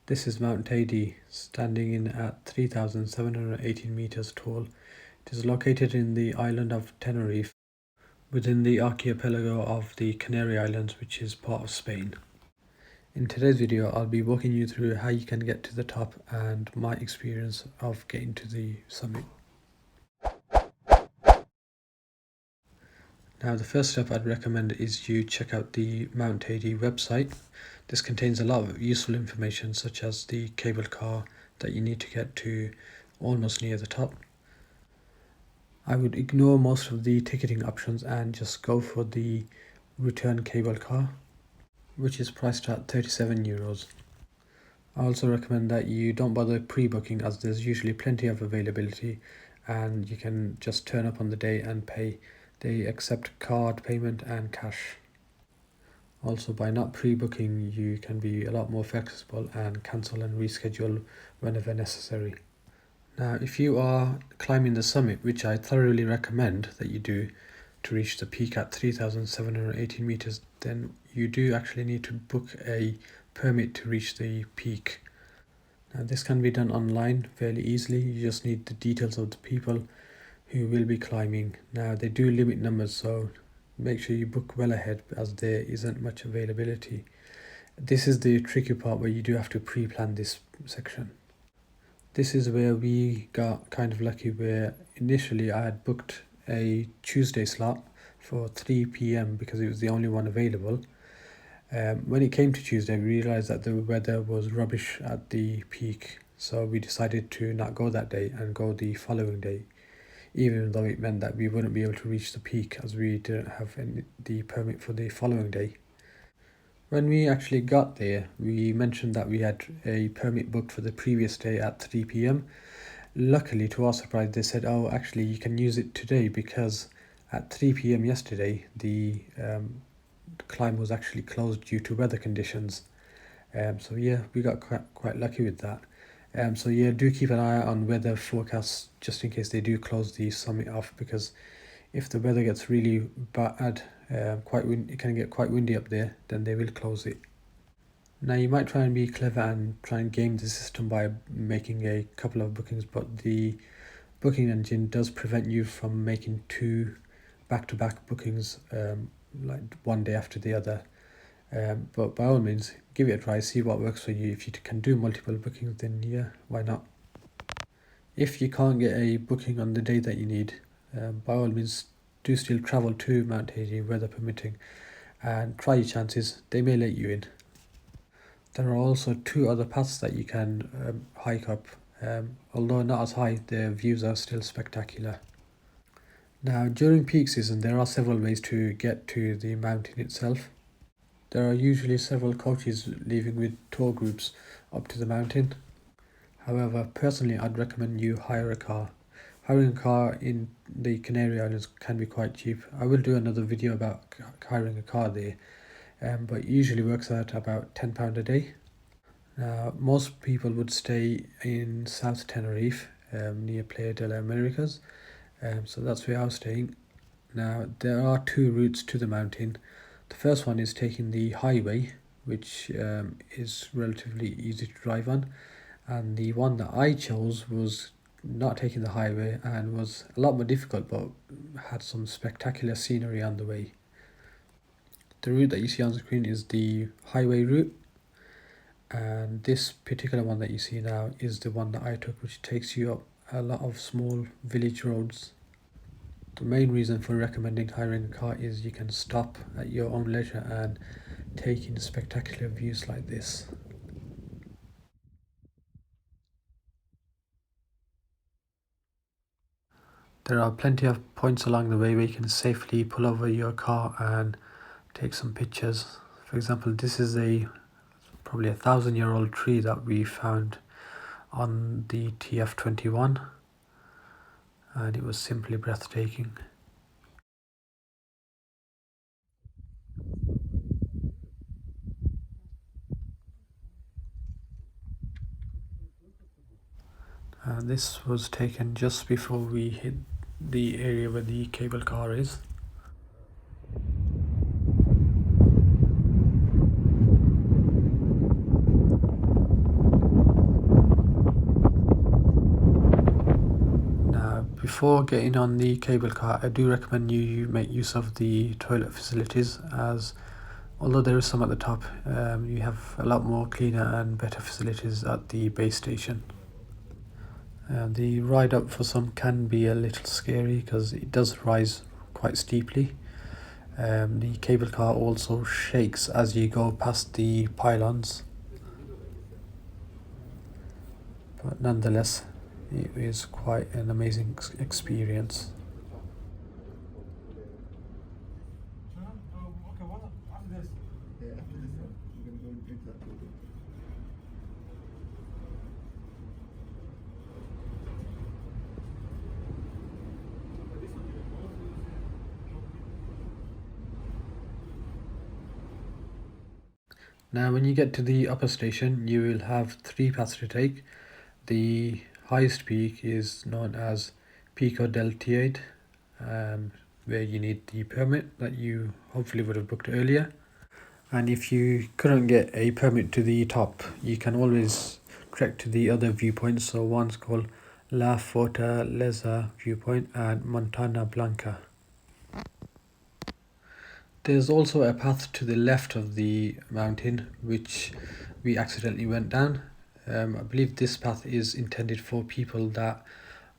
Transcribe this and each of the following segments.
This is Mount Teide, standing in at 3,718 meters tall. It is located in the island of Tenerife, within the archipelago of the Canary Islands, which is part of Spain. In today's video, I'll be walking you through how you can get to the top and my experience of getting to the summit. Now, the first step I'd recommend is you check out the Mount Teide website. This contains a lot of useful information, such as the cable car that you need to get to almost near the top. I would ignore most of the ticketing options and just go for the return cable car, which is priced at €37. I also recommend that you don't bother pre-booking, as there's usually plenty of availability and you can just turn up on the day and pay. They accept card payment and cash. Also, by not pre-booking, you can be a lot more flexible and cancel and reschedule whenever necessary. Now, if you are climbing the summit, which I thoroughly recommend that you do to reach the peak at 3,718 meters, then you do actually need to book a permit to reach the peak. Now, this can be done online fairly easily. You just need the details of the people who will be climbing. Now, they do limit numbers, so make sure you book well ahead, as there isn't much availability. This is the tricky part, where you do have to pre-plan this section. This is where we got kind of lucky, where initially I had booked a Tuesday slot for 3 p.m. because it was the only one available. When it came to Tuesday, we realized that the weather was rubbish at the peak, so we decided to not go that day and go the following day, even though it meant that we wouldn't be able to reach the peak as we didn't have the permit for the following day. When we actually got there, we mentioned that we had a permit booked for the previous day at 3 p.m. Luckily, to our surprise, they said, oh, actually, you can use it today, because at 3 p.m. yesterday, the climb was actually closed due to weather conditions. So yeah, we got quite lucky with that. So yeah, do keep an eye on weather forecasts just in case they do close the summit off, because if the weather gets really bad, it can get quite windy up there, then they will close it. Now, you might try and be clever and try and game the system by making a couple of bookings, but the booking engine does prevent you from making 2 back-to-back bookings, like one day after the other. But by all means, give it a try, see what works for you. If you can do multiple bookings, then yeah, why not? If you can't get a booking on the day that you need, by all means, do still travel to Mount Teide, weather permitting, and try your chances. They may let you in. There are also 2 other paths that you can hike up. Although not as high, their views are still spectacular. Now, during peak season, there are several ways to get to the mountain itself. There are usually several coaches leaving with tour groups up to the mountain. However, personally, I'd recommend you hire a car. Hiring a car in the Canary Islands can be quite cheap. I will do another video about hiring a car there, but it usually works out about £10 a day. Now, most people would stay in South Tenerife, near Playa de las Americas, so that's where I was staying. Now, there are 2 routes to the mountain. The first one is taking the highway, which is relatively easy to drive on, and the one that I chose was not taking the highway and was a lot more difficult, but had some spectacular scenery on the way. The route that you see on the screen is the highway route, and this particular one that you see now is the one that I took, which takes you up a lot of small village roads. The main reason for recommending hiring a car is you can stop at your own leisure and take in spectacular views like this. There are plenty of points along the way where you can safely pull over your car and take some pictures. For example, this is probably 1,000-year-old tree that we found on the TF21, and it was simply breathtaking. This was taken just before we hit the area where the cable car is. Before getting on the cable car, I do recommend you make use of the toilet facilities, as although there is some at the top, you have a lot more cleaner and better facilities at the base station. The ride up for some can be a little scary because it does rise quite steeply. The cable car also shakes as you go past the pylons, but nonetheless it is quite an amazing experience. Now when you get to the upper station, you will have 3 paths to take. The highest peak is known as Pico del Teide, where you need the permit that you hopefully would have booked earlier. And if you couldn't get a permit to the top, you can always trek to the other viewpoints. So one's called La Fortaleza viewpoint and Montana Blanca. There's also a path to the left of the mountain which we accidentally went down. I believe this path is intended for people that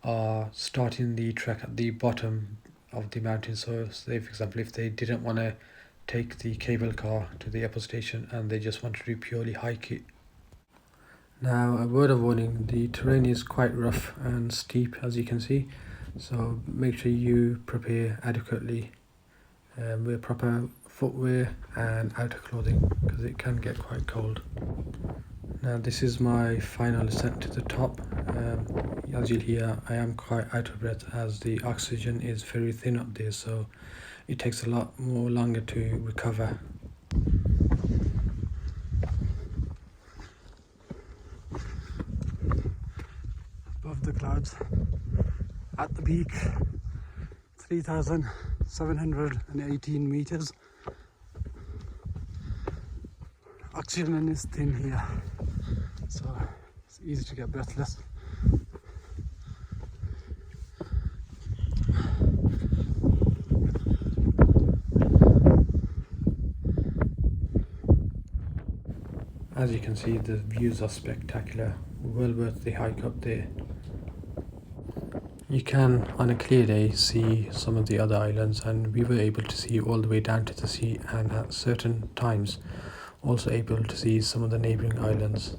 are starting the trek at the bottom of the mountain. So say for example, if they didn't want to take the cable car to the upper station and they just wanted to purely hike it. Now, a word of warning, the terrain is quite rough and steep, as you can see, so make sure you prepare adequately. Wear proper footwear and outer clothing because it can get quite cold. Now this is my final ascent to the top. As you'll hear, I am quite out of breath as the oxygen is very thin up there, so it takes a lot more longer to recover. Above the clouds, at the peak, 3,718 meters. Oxygen is thin here, so it's easy to get breathless. As you can see, the views are spectacular, well worth the hike up there. You can, on a clear day, see some of the other islands, and we were able to see all the way down to the sea, and at certain times also able to see some of the neighbouring islands.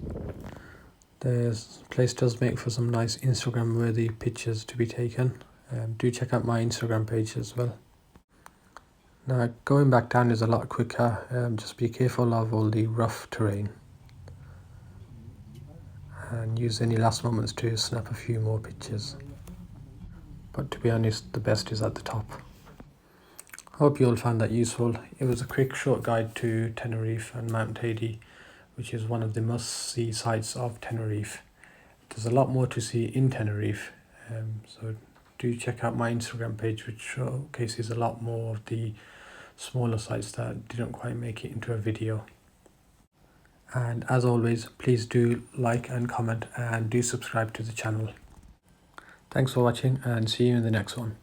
This place does make for some nice Instagram worthy pictures to be taken. Do check out my Instagram page as well. Now going back down is a lot quicker, just be careful of all the rough terrain and use any last moments to snap a few more pictures. But to be honest, the best is at the top. Hope you all found that useful. It was a quick short guide to Tenerife and Mount Teide, which is one of the must-see sites of Tenerife. There's a lot more to see in Tenerife, so do check out my Instagram page, which showcases a lot more of the smaller sites that didn't quite make it into a video. And as always, please do like and comment and do subscribe to the channel. Thanks for watching and see you in the next one.